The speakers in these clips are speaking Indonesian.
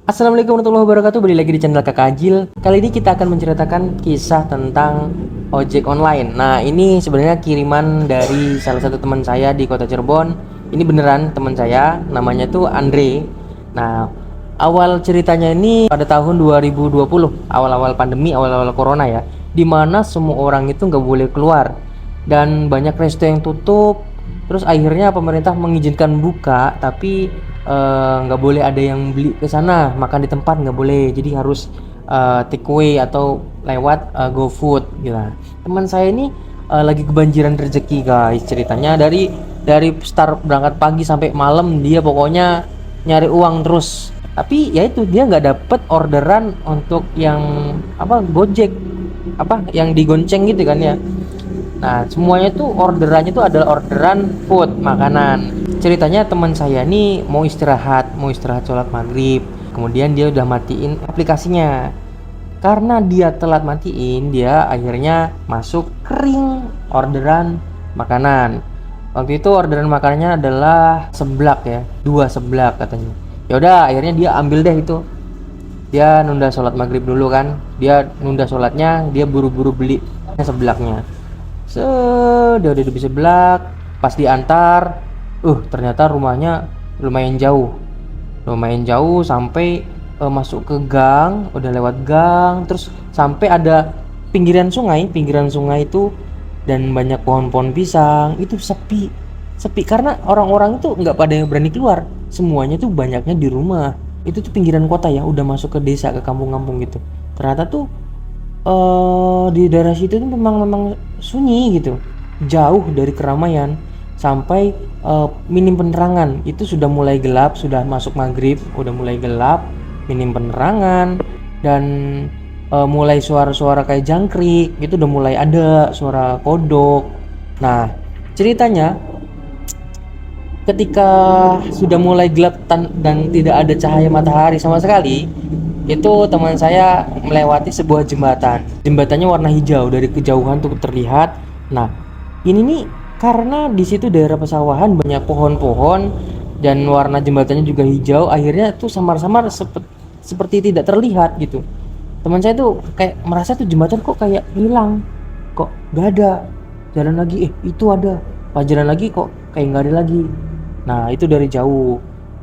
Assalamualaikum warahmatullahi wabarakatuh. Balik lagi di channel Kakak Ajil. Kali ini kita akan menceritakan kisah tentang ojek online. Nah, ini sebenarnya kiriman dari salah satu teman saya di Kota Cirebon. Ini beneran teman saya, namanya tuh Andre. Nah, awal ceritanya ini pada tahun 2020, awal-awal pandemi, awal-awal corona ya, dimana semua orang itu nggak boleh keluar dan banyak resto yang tutup. Terus akhirnya pemerintah mengizinkan buka, tapi nggak boleh ada yang beli ke sana, makan di tempat nggak boleh, jadi harus take away atau lewat GoFood gitu. Teman saya ini lagi kebanjiran rezeki guys, ceritanya dari start berangkat pagi sampai malam dia pokoknya nyari uang terus, tapi ya itu dia nggak dapet orderan untuk yang apa Gojek, apa yang digonceng gitu kan ya. Nah, semuanya tuh orderannya tuh adalah orderan food, makanan. Ceritanya teman saya nih mau istirahat sholat maghrib. Kemudian dia udah matiin aplikasinya. Karena dia telat matiin, dia akhirnya masuk kering orderan makanan. Waktu itu orderan makanannya adalah seblak ya, 2 seblak katanya. Ya udah, akhirnya dia ambil deh itu. Dia nunda sholat maghrib dulu kan. Dia nunda sholatnya, dia buru-buru beli seblaknya. Dia udah di sebelah, pas diantar, ternyata rumahnya lumayan jauh sampai masuk ke gang, udah lewat gang, terus sampai ada pinggiran sungai itu, dan banyak pohon-pohon pisang, itu sepi, sepi karena orang-orang itu nggak pada yang berani keluar, semuanya tuh banyaknya di rumah. Itu tuh pinggiran kota ya, udah masuk ke desa, ke kampung-kampung gitu. Ternyata tuh di daerah situ tuh memang sunyi gitu, jauh dari keramaian, sampai minim penerangan. Itu sudah mulai gelap, sudah masuk maghrib, udah mulai gelap, minim penerangan, dan mulai suara-suara kayak jangkrik itu udah mulai ada, suara kodok. Nah, ceritanya ketika sudah mulai gelap dan tidak ada cahaya matahari sama sekali, itu teman saya melewati sebuah jembatan. Jembatannya warna hijau, dari kejauhan tuh terlihat. Nah, ini nih karena di situ daerah pesawahan, banyak pohon-pohon, dan warna jembatannya juga hijau, akhirnya tuh samar-samar seperti tidak terlihat gitu. Teman saya tuh kayak merasa tuh jembatan kok kayak hilang, kok nggak ada. Jalan lagi, itu ada. Pas jalan lagi kok kayak nggak ada lagi. Nah, itu dari jauh.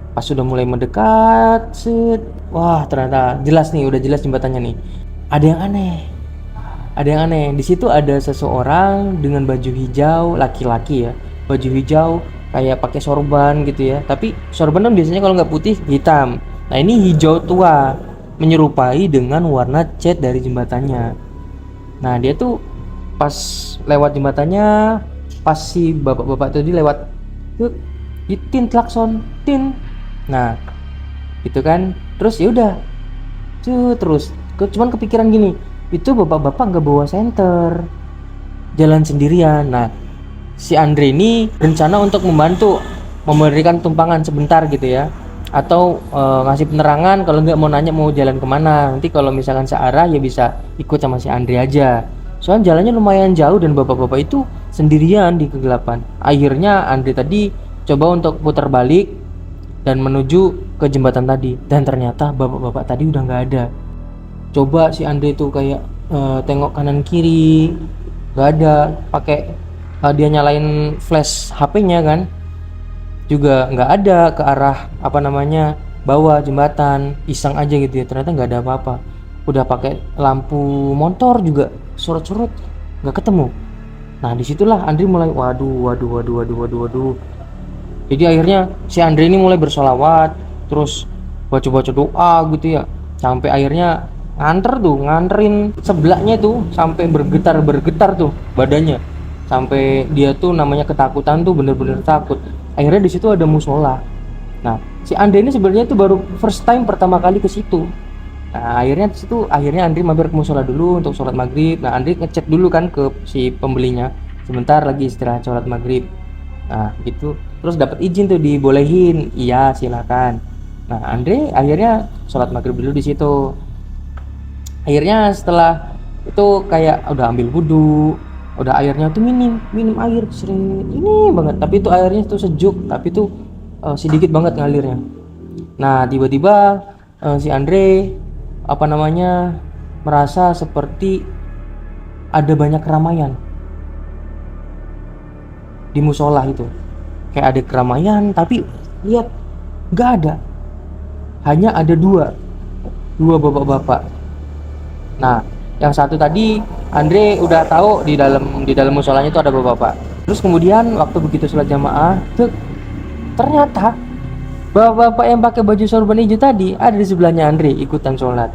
Pas sudah mulai mendekat, set, wah ternyata jelas nih, udah jelas jembatannya nih. Ada yang aneh. Ada yang aneh. Di situ ada seseorang dengan baju hijau, laki-laki ya. Baju hijau kayak pakai sorban gitu ya. Tapi sorban kan biasanya kalau nggak putih hitam. Nah, ini hijau tua, menyerupai dengan warna cat dari jembatannya. Nah, dia tuh pas lewat jembatannya, pas si bapak-bapak tadi lewat, tuh ditin klakson, tin. Nah, gitu kan. Terus ya udah, terus cuman kepikiran gini, itu bapak-bapak nggak bawa senter, jalan sendirian. Nah, si Andre ini rencana untuk membantu, memberikan tumpangan sebentar gitu ya, atau ngasih penerangan, kalau nggak mau nanya mau jalan kemana, nanti kalau misalkan searah ya bisa ikut sama si Andre aja. Soalnya jalannya lumayan jauh dan bapak-bapak itu sendirian di kegelapan. Akhirnya Andre tadi coba untuk putar balik dan menuju ke jembatan tadi, dan ternyata bapak-bapak tadi udah nggak ada. Coba si Andre itu kayak tengok kanan kiri, nggak ada. Pakai dia nyalain flash HP-nya kan, juga nggak ada ke arah apa namanya bawah jembatan, iseng aja gitu ya, ternyata nggak ada apa-apa. Udah pakai lampu motor juga sorot-sorot nggak ketemu. Nah, disitulah Andre mulai waduh. Jadi akhirnya si Andre ini mulai bersolawat, terus baca-baca doa gitu ya, sampai akhirnya nganterin sebelahnya tuh sampai bergetar tuh badannya, sampai dia tuh namanya ketakutan tuh, bener-bener takut. Akhirnya di situ ada musola. Nah, si Andre ini sebenarnya tuh baru first time, pertama kali ke situ. Nah, akhirnya di situ Andre mampir ke musola dulu untuk sholat maghrib. Nah, Andre ngecek dulu kan ke si pembelinya, sebentar lagi istirahat sholat maghrib. Nah, gitu. Terus dapat izin tuh, dibolehin. Iya, silakan. Nah, Andre akhirnya sholat maghrib dulu di situ. Akhirnya setelah itu kayak udah ambil wudhu, udah airnya tuh minum air sering ini banget. Tapi itu airnya tuh sejuk, tapi tuh sedikit banget ngalirnya. Nah, tiba-tiba si Andre apa namanya merasa seperti ada banyak keramaian di musola itu, kayak ada keramaian tapi lihat nggak ada, hanya ada dua bapak-bapak. Nah, yang satu tadi Andre udah tahu di dalam musolanya itu ada bapak-bapak. Terus kemudian waktu begitu sholat jamaah, tuh ternyata bapak-bapak yang pakai baju sorban hijau tadi ada di sebelahnya Andre ikutan sholat.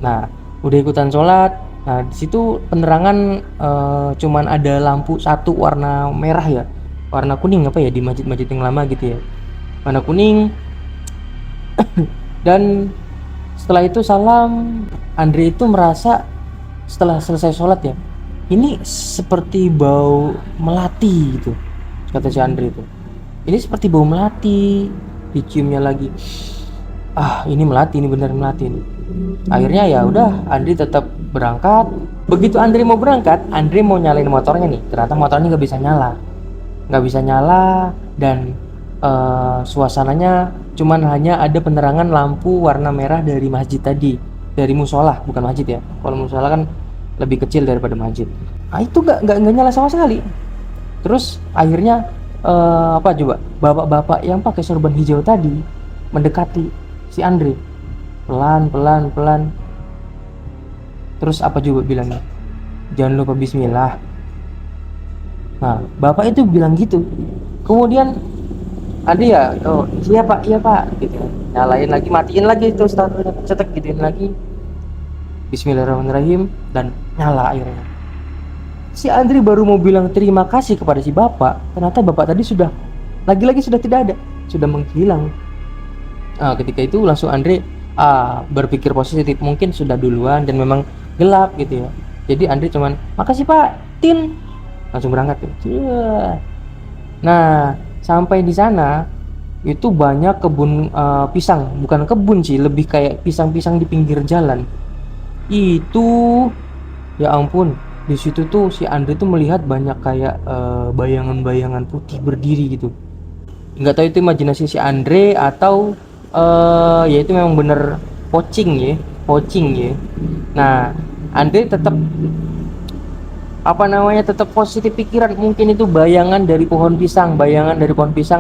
Nah, udah ikutan sholat. Nah, di situ penerangan cuman ada lampu satu warna merah ya, warna kuning apa ya di masjid-masjid yang lama gitu ya, warna kuning. Dan setelah itu salam, Andre itu merasa setelah selesai sholat ya, ini seperti bau melati gitu, kata si Andre itu. Ini seperti bau melati, diciumnya lagi. Ah, ini melati, ini benar melati ini. Akhirnya ya udah, Andre tetap berangkat. Begitu Andre mau berangkat, Andre mau nyalain motornya nih. Ternyata motornya nggak bisa nyala, dan suasananya cuman hanya ada penerangan lampu warna merah dari masjid tadi, dari musola, bukan masjid ya. Kalau musola kan lebih kecil daripada masjid. Nah, itu nggak nyala sama sekali. Terus akhirnya apa coba, bapak-bapak yang pakai sorban hijau tadi mendekati si Andre pelan pelan pelan. Terus apa coba bilangnya, jangan lupa bismillah. Nah, bapak itu bilang gitu. Kemudian Andre ya, oh iya pak gitu, nyalain lagi, matiin lagi itu starternya, cetek gituin lagi, bismillahirrahmanirrahim, dan nyala akhirnya. Si Andri baru mau bilang terima kasih kepada si bapak, ternyata bapak tadi sudah lagi-lagi sudah tidak ada, sudah menghilang. Nah, ketika itu langsung Andre berpikir positif, mungkin sudah duluan dan memang gelap gitu ya. Jadi Andre cuman makasih pak, tin, langsung berangkat gitu. Nah, sampai di sana itu banyak kebun pisang, bukan kebun sih, lebih kayak pisang-pisang di pinggir jalan. Itu ya ampun, di situ tuh si Andre tuh melihat banyak kayak bayangan-bayangan putih berdiri gitu. Nggak tahu itu imajinasi si Andre atau ya itu memang bener pocing ya. Nah, Andre tetap apa namanya, tetap positif pikiran, mungkin itu bayangan dari pohon pisang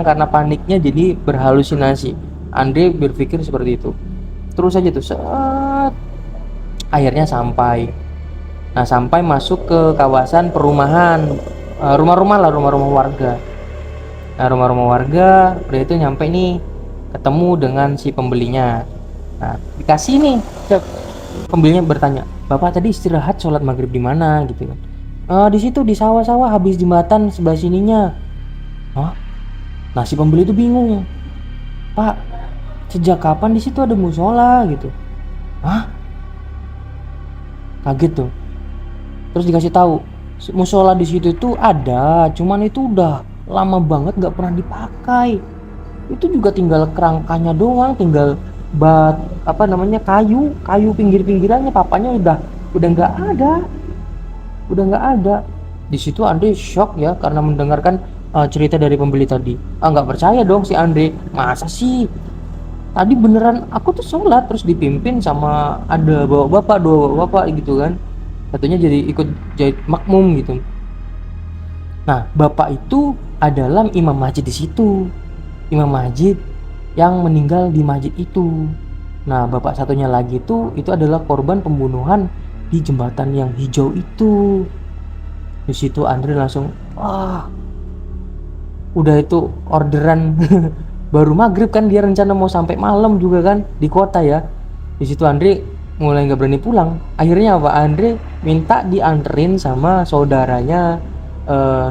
karena paniknya jadi berhalusinasi. Andre berpikir seperti itu. Terus aja tuh akhirnya sampai. Nah, sampai masuk ke kawasan perumahan, rumah-rumah warga. Nah, rumah-rumah warga, udah itu nyampe nih, ketemu dengan si pembelinya. Nah, dikasih nih, pembelinya bertanya, bapak tadi istirahat sholat maghrib di mana gitu kan? Di situ di sawah-sawah habis jembatan sebelah sininya. Hah? Nah, si pembeli itu bingung, pak, sejak kapan di situ ada musola gitu? Hah? Kaget tuh. Terus dikasih tahu, musola di situ itu ada, cuman itu udah lama banget nggak pernah dipakai. Itu juga tinggal kerangkanya doang, tinggal apa namanya, kayu pinggir-pinggirannya, papanya udah nggak ada. Di situ Andre shock ya karena mendengarkan cerita dari pembeli tadi. Nggak percaya dong si Andre, masa sih? Tadi beneran aku tuh sholat terus dipimpin sama ada dua bapak gitu kan. Satunya jadi ikut jadi makmum gitu. Nah, bapak itu adalah imam masjid di situ. Imam masjid yang meninggal di masjid itu. Nah, bapak satunya lagi itu adalah korban pembunuhan di jembatan yang hijau itu. Di situ Andre langsung, udah itu orderan baru maghrib kan, dia rencana mau sampai malam juga kan di kota ya. Di situ Andre mulai nggak berani pulang. Akhirnya apa, Andre minta dianterin sama saudaranya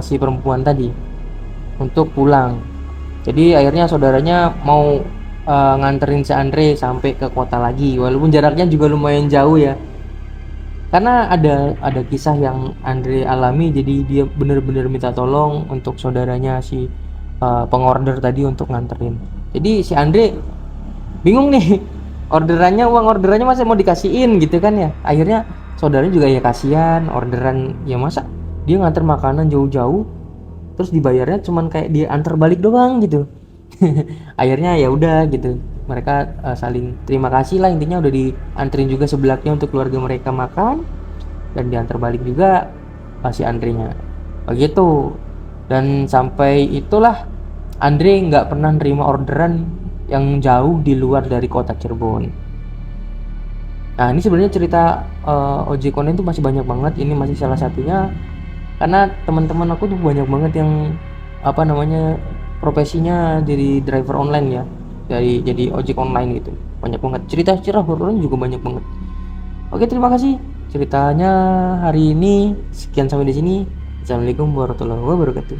si perempuan tadi untuk pulang. Jadi akhirnya saudaranya mau nganterin si Andre sampai ke kota lagi, walaupun jaraknya juga lumayan jauh ya. Karena ada kisah yang Andre alami, jadi dia bener-bener minta tolong untuk saudaranya si pengorder tadi untuk nganterin. Jadi si Andre bingung nih, uang orderannya masih mau dikasihin gitu kan ya. Akhirnya saudaranya juga ya kasihan, orderan ya masa dia nganter makanan jauh-jauh terus dibayarnya cuman kayak dia antar balik doang gitu. Akhirnya ya udah gitu, mereka saling terima kasih lah, intinya udah dianterin juga sebelaknya untuk keluarga mereka makan, dan diantar balik juga si Andre-nya begitu. Dan sampai itulah Andre nggak pernah nerima orderan yang jauh di luar dari kota Cirebon. Nah ini sebenarnya cerita ojek online tuh masih banyak banget, ini masih salah satunya, karena teman-teman aku tuh banyak banget yang apa namanya profesinya jadi driver online ya, jadi ojek online gitu, banyak banget cerita-cerita horornya juga banyak banget. Oke, terima kasih ceritanya hari ini, sekian sampai di sini. Assalamualaikum warahmatullahi wabarakatuh.